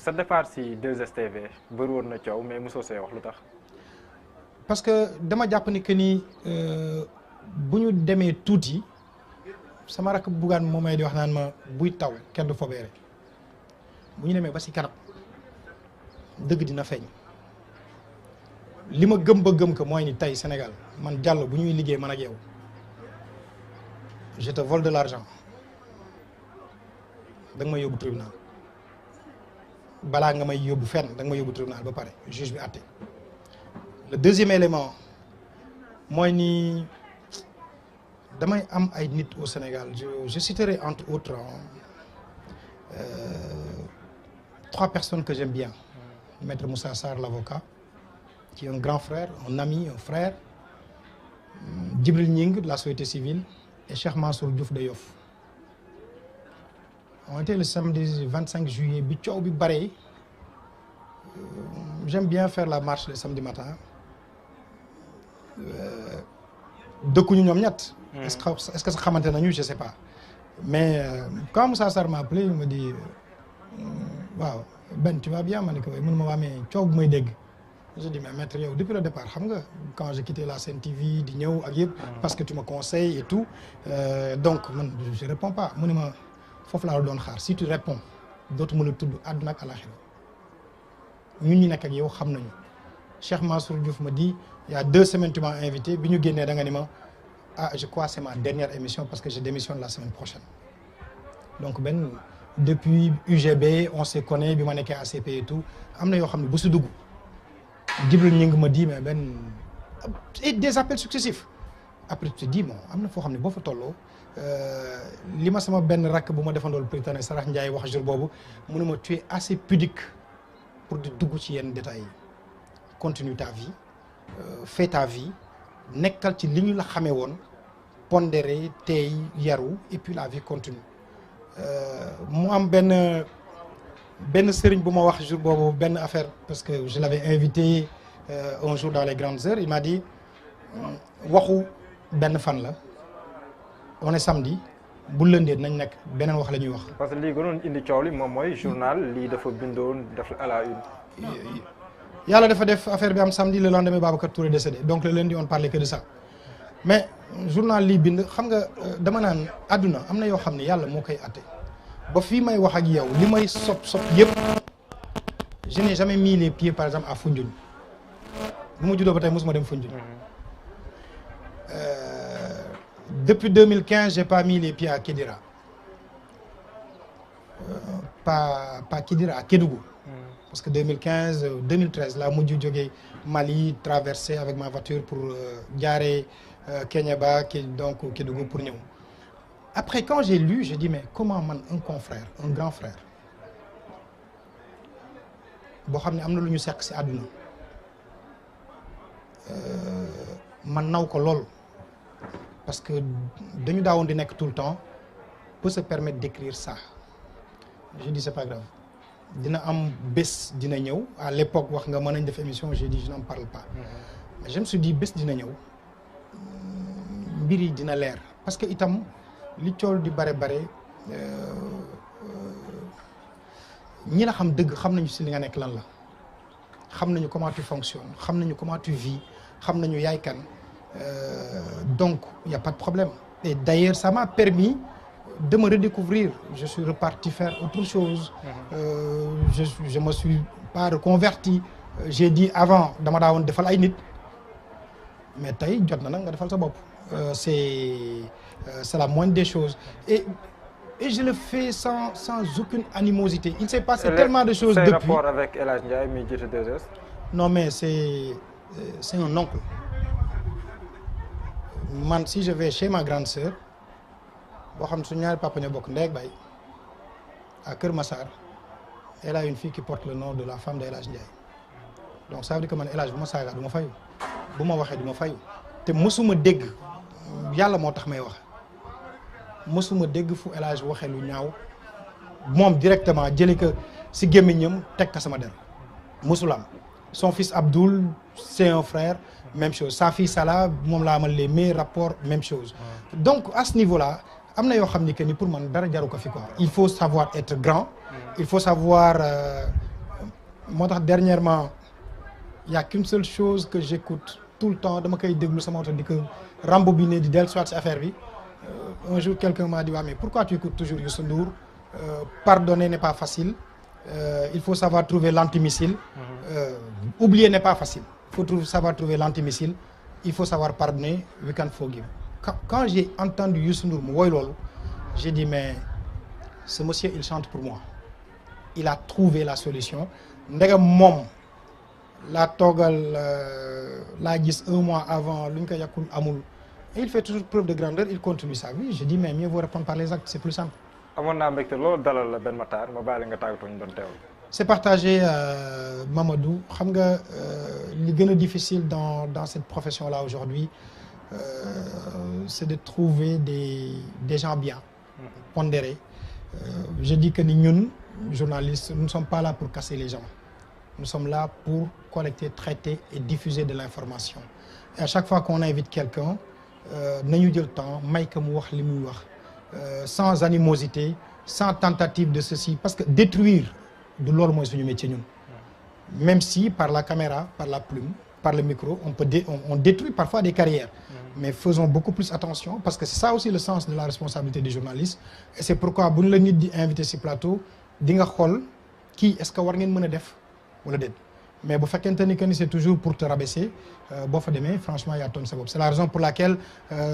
sa départ si 2STV bëri woon na coow mais mosoo see wax lu tax. parce que dama jàpp ni que ni bu ñu demee tuuti sama rakk Bougane moo may di wax naan ma buy taw kenn du fobeere bu ñu demee ba si kanam dëgg dina feeñ li ma gëm ba gëm ko mooy ni tey Sénégal man Diallo bu ñuy liggéey man ak yow je te vole de l'argent da nga may yóbbu tribunal balaa nga may yóbbu fenn da nga may yóbbu tribunal ba pare juge bi àtte. Le deuxième élément mooy ni damay am ay nit au Sénégal je citerai entre autres trois personnes que j'aime bien. Maître Moussa Sarr l'avocat qui est un grand frère un ami un frère Djibril Gning de la société civile et Cheikh Mansour Diouf de Yoff. On était le samedi 25 juillet bi coow bi bare j'aime bien faire la marche le samedi matin. dëkkuñu ñoom ñett. est-ce que sax xamante nañu je sais pas mais quand Moussa Sarr m'a appelé il me dit waaw Ben tu vas bien ma ne ko mënuma waa mais coow bu may dégg. je dis mais maître yow depuis le départ xam nga quand j'ai quitté la Sen TV di ñëw ak yëpp. parce que tu me conseilles et tout donc man je réponds pas mu ne ma foofu laa la doon xaar si tu réponds dootuma la tudd àdduna ak àlaxira ñun ñi nekk ak yow xam nañu Cheikh Mansour Diouf ma dit. Il y a 2 semaines tu m'as invité bi ñu génnee da nga ni ma je crois c'est ma dernière émission parce que je démissionne la semaine prochaine donc Ben depuis UGB on se connaît bi ma nekkee ACP et tout am na yoo xam ne bu si dugg Djibril Gning ma di mais Ben et des appels successifs après tu te dis bon am na foo xam ne boo fa tolloo li ma sama benn rakk bu ma defandool Prytanée Sarax Ndiaye wax jour boobu mu ne ma tu es assez pudique pour di dugg ci yenn détails yi continue ta vie. Fais ta vie nekkal ci li ñu la xamee woon pondéré tey yaru et puis la vie continue mu am benn sëriñ bu ma wax jour boobu benn affaire parce que je l'avais invité un jour dans les grandes heures il m'a dit waxu benn fan la on est samedi bu lëndee nañ nekk beneen wax la ñuy wax. parce que lii gënoon indi coow li moom mooy journal lii dafa bindoon def à la une. yàlla dafa def affaire bi am samedi le lendemain Babacar Touré décédé donc le lundi on parlait que de ça mais journal lii bind xam nga dama naan àdduna am na yoo xam ne yàlla moo koy atte ba fii may wax ak yow li may sop yëpp je n'ai jamais mis les pieds par exemple à Foundiougne bu ma juddoo ba tey mosuma dem Foundiougne depuis 2015 j'ai pas mis les pieds à Kidira pas Kidira à Kédougou. Parce que 2015 2013 laa mujj jógee Mali traversé avec ma voiture pour jaaree Kéniéba donc Kédougou pour ñëw après quand j'ai lu j'ai dit mais comment man un confrère un grand frère boo xam ne am na lu ñu seq ci àdduna man naw ko lool parce que dañu daawoon di nekk tout le temps peut se permettre d'écrire ça j'ai dit c'est pas grave dina am bés dina ñëw à l'époque wax nga mën nañ def émission j'ai dit je n'en parle pas mais je me suis dit bés dina ñëw mbir yi dina leer parce que itam li cool di bare ñi la xam dëgg xam nañu ci li nga nekk lan la xam nañu comment tu fonctionnes xam nañu comment tu vis xam nañu yaay kan donc il y a pas de problème et d'ailleurs ça m'a permis de me redécouvrir je suis reparti faire autre chose je me suis pas reconverti j'ai dit avant dama daawoon defal ay nit mais tey jot na nag nga defal sa bopp c'est la moindre des choses et je le fais sans aucune animosité il s'est passé tellement de choses depuis rapport avec El Hadj Ndiaye mi jiite 2S non mais c'est un oncle man si je vais chez ma grande sœur boo xam ne su ñaari papa ñoo bokk ndey ak baay à Kër Massar elle a une fille qui porte le nom de la femme de El Hadj Ndiaye donc ça veut dire que man El Hadj bu ma saaga du ma fayu bu ma waxee du ma fayu te mësuma dégg yàlla moo tax may wax mësuma dégg fu El Hadj waxee lu ñaaw moom directement jëlee ko si gémmiñam teg ka sama der mësul am son fils Abdoul c'est un frère même chose sa fille Salah moom laa amal les meilleurs rapports même chose donc à ce niveau là am na yoo xam ni que ni pour man dara jaru ko fi quoi il faut savoir être grand il faut savoir moo tax dernièrement il y a qu'une seule chose que j'écoute tout le temps dama koy déglu sama oto di ko rembobiner di dellu soit ci affaire bi un jour quelqu'un m'a dit mais pourquoi tu écoutes toujours Youssou Ndour pardonner n'est pas facile il faut savoir trouver l'antimissile oublier n'est pas facile il faut savoir trouver l'antimissile il faut savoir pardonner we can forgive quand j'ai entendu Youssou Ndour mu woy loolu j'ai dit mais ce monsieur il chante pour moi il a trouvé la solution ndegam moom laa toogal laa gis un mois avant lu ñu ko yàkkul amul et il fait toujours preuve de grandeur il continue sa vie je dis mais mieux vaut répondre par les actes c'est plus simple. amoon naa mbégte loolu dalal la Ben Matar ma bàyyi la nga tàggatoo ñu doon teewul. c'est partagé Mamadou xam nga li gën a difficile dans cette profession là aujourd'hui c'est de trouver des gens bien pondérés je dis que ni ñun journalistes nous ne sommes pas là pour casser les gens nous sommes là pour collecter traiter et diffuser de l'information et à chaque fois qu'on invite quelqu'un nañu jël temps may ko mu wax li muy wax sans animosité sans tentative de ceci parce que détruire du loolu mooy suñu métier ñun même si par la caméra par la plume par le micro on détruit parfois des carrières mais faisons beaucoup plus attention parce que c'est ça aussi le sens de la responsabilité du journaliste et c'est pourquoi bu ñu la nit di invité ci plateau di nga xool kii est-ce que war ngeen mën a def wala déet mais bu fekkente ni que ni c'est toujours pour te rabaisser boo fa demee franchement yaa tooñ sa bopp c'est la raison pour laquelle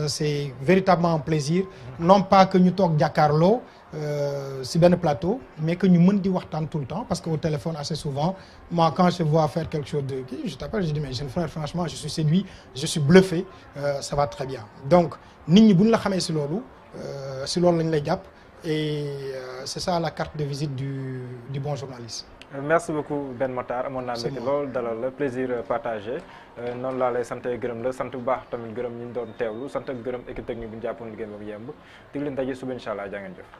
c'est véritablement un plaisir non pas que ñu toog jàkkaarloo si benn plateau mais que ñu mën di waxtaan tout le temps parce que au téléphone assez souvent moi quand je vois faire quelque chose de kii je t'appelle je dis mais jeune frère franchement je suis séduit je suis bluffé ça va très bien donc nit ñi bu ñu la xamee si loolu lañ lay jàpp et c'est ça la carte de visite du bon journaliste. Merci beaucoup Ben Matar amoon naa mbégte lool dalal la plaisir partagé noonu laa lay sant gërëm la sant bu baax tamit gërëm ñi ñu doon teewlu sant ak gërëm équipe technique bi ñu jàppoon liggéey boobu yemb dig leen daje suba incha allah jaa ngeen jëf.